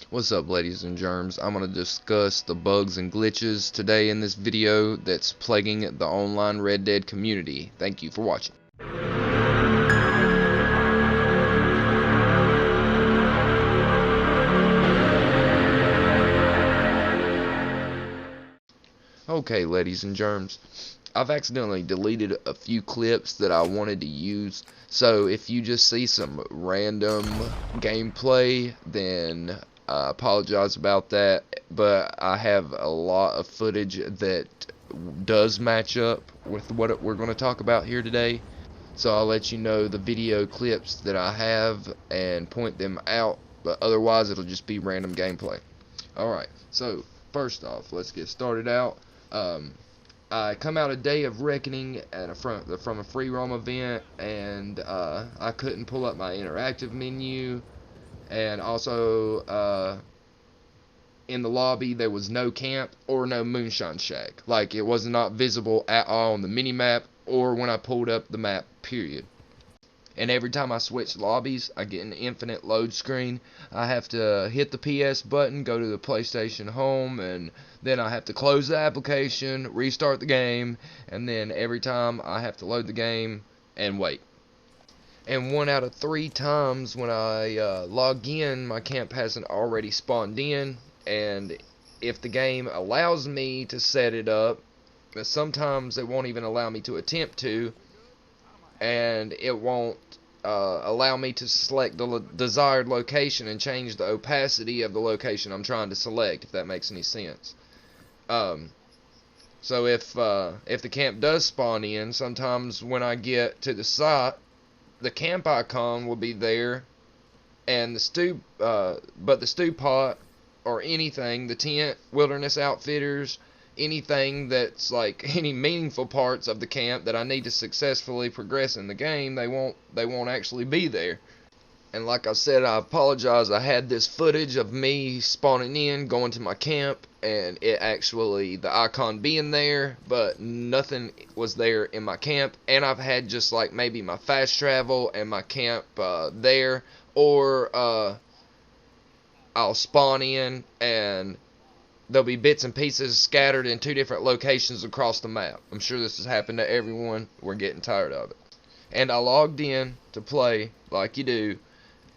What's up, ladies and germs? I'm going to discuss the bugs and glitches today in this video that's plaguing the online Red Dead community. Thank you for watching. Okay, ladies and germs, I've accidentally deleted a few clips that I wanted to use, so if you just see some random gameplay, then I apologize about that, but I have a lot of footage that does match up with what we're going to talk about here today, so I'll let you know the video clips that I have and point them out, but otherwise it'll just be random gameplay. Alright, so first off, let's get started out. I come out a Day of Reckoning from a free roam event, and I couldn't pull up my interactive menu, and also in the lobby there was no camp or no moonshine shack. Like, it was not visible at all on the mini-map or when I pulled up the map, period. And every time I switch lobbies, I get an infinite load screen. I have to hit the PS button, go to the PlayStation Home, and then I have to close the application, restart the game, and then every time I have to load the game and wait. And 1 out of 3 times when I log in, my camp hasn't already spawned in, and if the game allows me to set it up, but sometimes it won't even allow me to attempt to, and it won't allow me to select the desired location and change the opacity of the location I'm trying to select, if that makes any sense. So if the camp does spawn in, sometimes when I get to the site, the camp icon will be there, and the stew pot or anything, the tent, wilderness outfitters, anything that's like any meaningful parts of the camp that I need to successfully progress in the game, they won't actually be there. And like I said, I apologize. I had this footage of me spawning in, going to my camp, and it actually, the icon being there, but nothing was there in my camp. And I've had just like maybe my fast travel and my camp there, or I'll spawn in and there'll be bits and pieces scattered in 2 different locations across the map. I'm sure this has happened to everyone. We're getting tired of it. And I logged in to play like you do,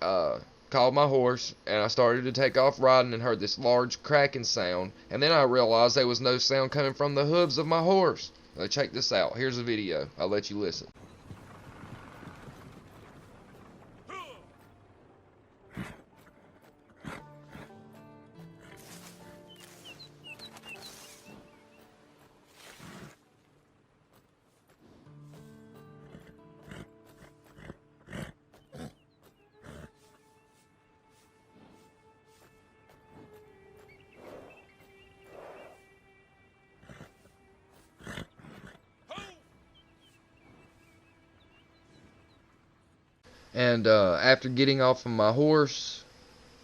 called my horse, and I started to take off riding and heard this large cracking sound, and then I realized there was no sound coming from the hooves of my horse. Now check this out. Here's a video. I'll let you listen. And after getting off of my horse,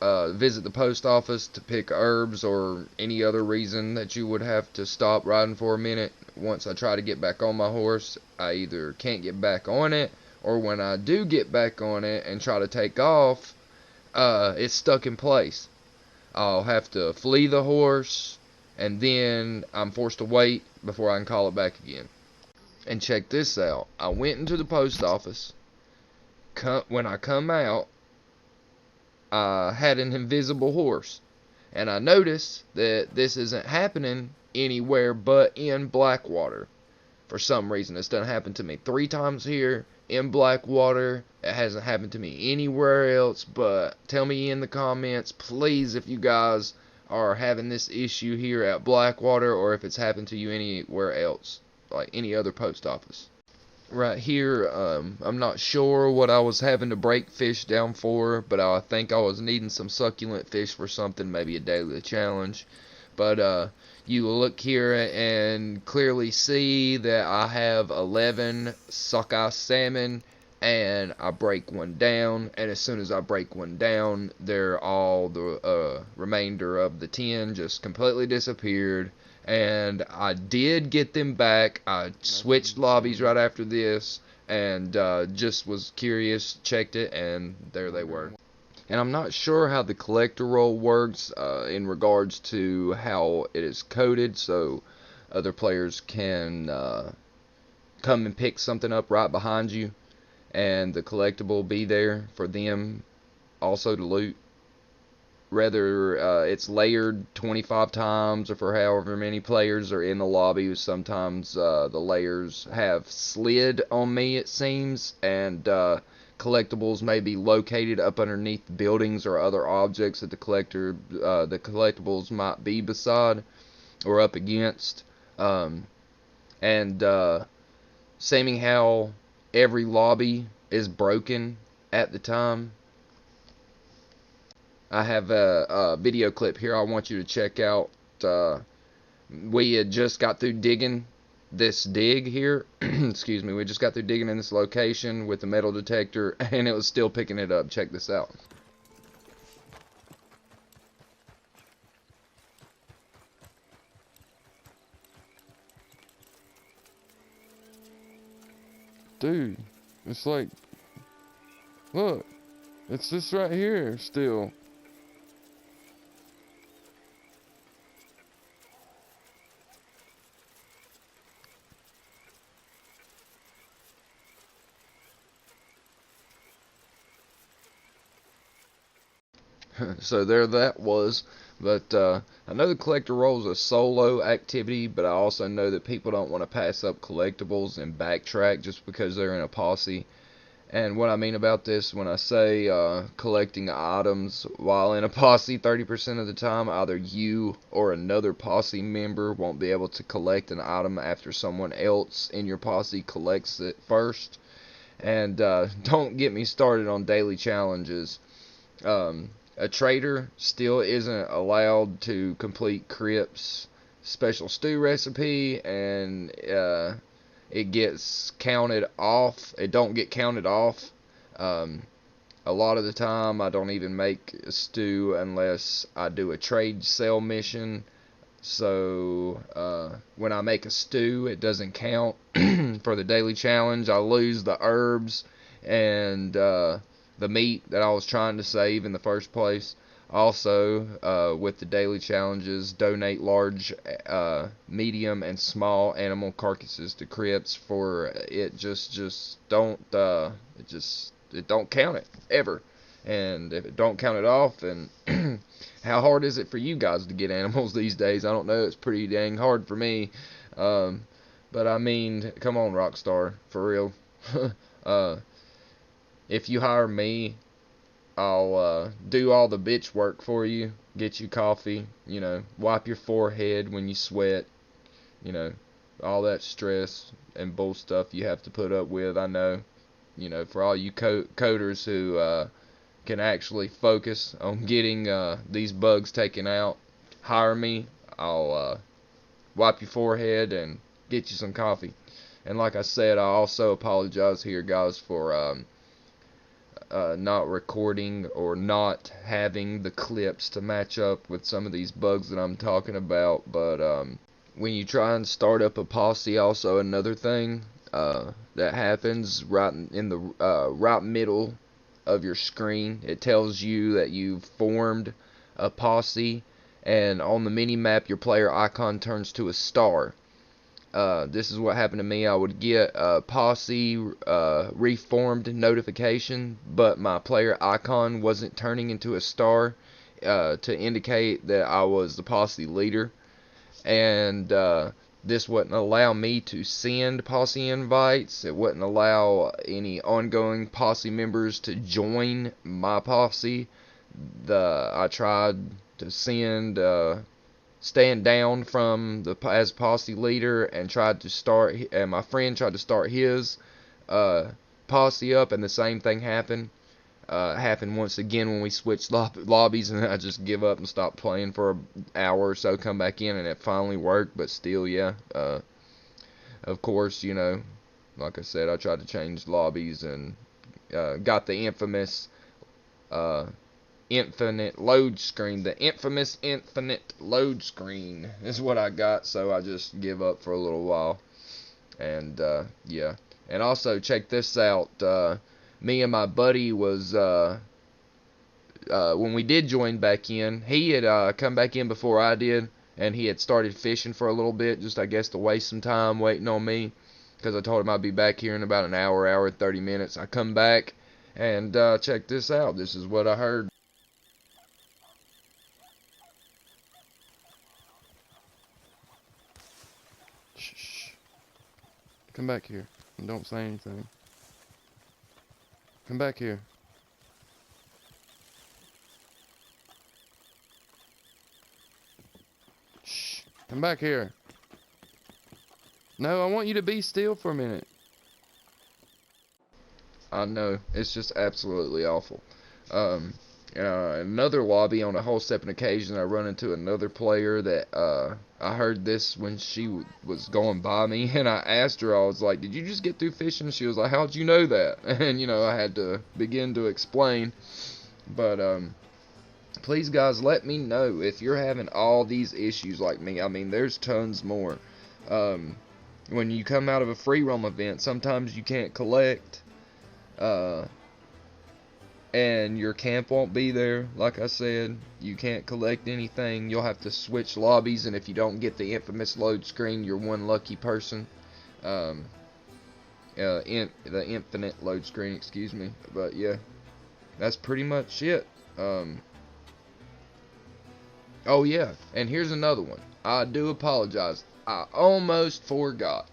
visit the post office to pick herbs or any other reason that you would have to stop riding for a minute. Once I try to get back on my horse, I either can't get back on it, or when I do get back on it and try to take off, it's stuck in place. I'll have to flee the horse, and then I'm forced to wait before I can call it back again. And check this out. I went into the post office. When I come out, I had an invisible horse, and I noticed that this isn't happening anywhere but in Blackwater. For some reason, it's done happened to me 3 times here in Blackwater. It hasn't happened to me anywhere else, but tell me in the comments, please, if you guys are having this issue here at Blackwater, or if it's happened to you anywhere else, like any other post office. Right here, I'm not sure what I was having to break fish down for, but I think I was needing some succulent fish for something, maybe a daily challenge. But you look here and clearly see that I have 11 sockeye salmon, and I break one down, and as soon as I break one down, they're all the remainder of the 10 just completely disappeared. And I did get them back. I switched lobbies right after this, and just was curious, checked it, and there they were. And I'm not sure how the collector role works in regards to how it is coded, so other players can come and pick something up right behind you, and the collectible be there for them also to loot. Whether it's layered 25 times or for however many players are in the lobby. Sometimes the layers have slid on me, it seems, and collectibles may be located up underneath buildings or other objects that the collectibles might be beside or up against. And seeming how every lobby is broken at the time. I have a video clip here I want you to check out. We had just got through digging this dig here. Excuse me. We just got through digging in this location with the metal detector, and it was still picking it up. Check this out. Dude, it's like, look, it's this right here still. So there that was. But I know the collector role is a solo activity, but I also know that people don't want to pass up collectibles and backtrack just because they're in a posse. And what I mean about this, when I say collecting items while in a posse, 30% of the time, either you or another posse member won't be able to collect an item after someone else in your posse collects it first. And don't get me started on daily challenges. A trader still isn't allowed to complete Crip's special stew recipe, and it gets counted off. It don't get counted off. A lot of the time, I don't even make a stew unless I do a trade sale mission. So when I make a stew, it doesn't count for the daily challenge. I lose the herbs and the meat that I was trying to save in the first place. Also, with the daily challenges, donate large, medium, and small animal carcasses to Crips for it. Just don't it don't count it ever. And if it don't count it off, then how hard is it for you guys to get animals these days? I don't know. It's pretty dang hard for me. But I mean, come on, Rockstar, for real. If you hire me, I'll do all the bitch work for you, get you coffee, wipe your forehead when you sweat, all that stress and bull stuff you have to put up with. I know, for all you coders who can actually focus on getting these bugs taken out, hire me. I'll wipe your forehead and get you some coffee. And like I said, I also apologize here, guys, for not recording or not having the clips to match up with some of these bugs that I'm talking about. But when you try and start up a posse, also another thing that happens right in the right middle of your screen, it tells you that you've formed a posse, and on the mini map your player icon turns to a star. This is what happened to me. I would get a posse reformed notification, but my player icon wasn't turning into a star to indicate that I was the posse leader. And this wouldn't allow me to send posse invites. It wouldn't allow any ongoing posse members to join my posse. I tried to send stand down from as posse leader and tried to start, and my friend tried to start his posse up, and the same thing happened. Happened once again when we switched lobbies, and I just give up and stop playing for an hour or so, come back in, and it finally worked. But still, yeah, of course, like I said, I tried to change lobbies and got the infamous infinite load screen. The infamous infinite load screen is what I got, so I just give up for a little while. And yeah, and also check this out. Me and my buddy was when we did join back in, he had come back in before I did, and he had started fishing for a little bit, just I guess to waste some time waiting on me, because I told him I'd be back here in about an hour and 30 minutes. I come back, and check this out. This is what I heard. Shh. Come back here, and don't say anything. Come back here. Shh. Come back here. No, I want you to be still for a minute. I know, it's just absolutely awful. Another lobby, on a whole separate occasion, I run into another player that I heard this when she was going by me, and I asked her, I was like, did you just get through fishing? She was like, how'd you know that? And, I had to begin to explain. But, please, guys, let me know if you're having all these issues like me. I mean, there's tons more. When you come out of a free roam event, sometimes you can't collect. And your camp won't be there. Like I said, you can't collect anything. You'll have to switch lobbies, and if you don't get the infamous load screen, you're one lucky person. The infinite load screen, excuse me. But yeah, that's pretty much it. Oh yeah, and here's another one. I do apologize. I almost forgot.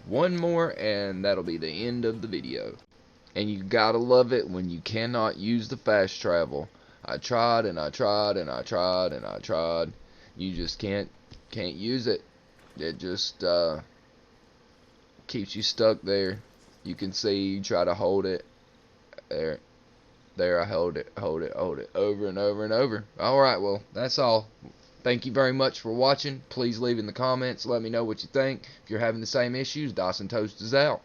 One more, and that'll be the end of the video. And you gotta love it when you cannot use the fast travel. I tried and I tried and I tried and I tried. You just can't use it. It just keeps you stuck there. You can see, you try to hold it. There I hold it over and over and over. Alright, well, that's all. Thank you very much for watching. Please leave in the comments. Let me know what you think. If you're having the same issues, Dawson Toast is out.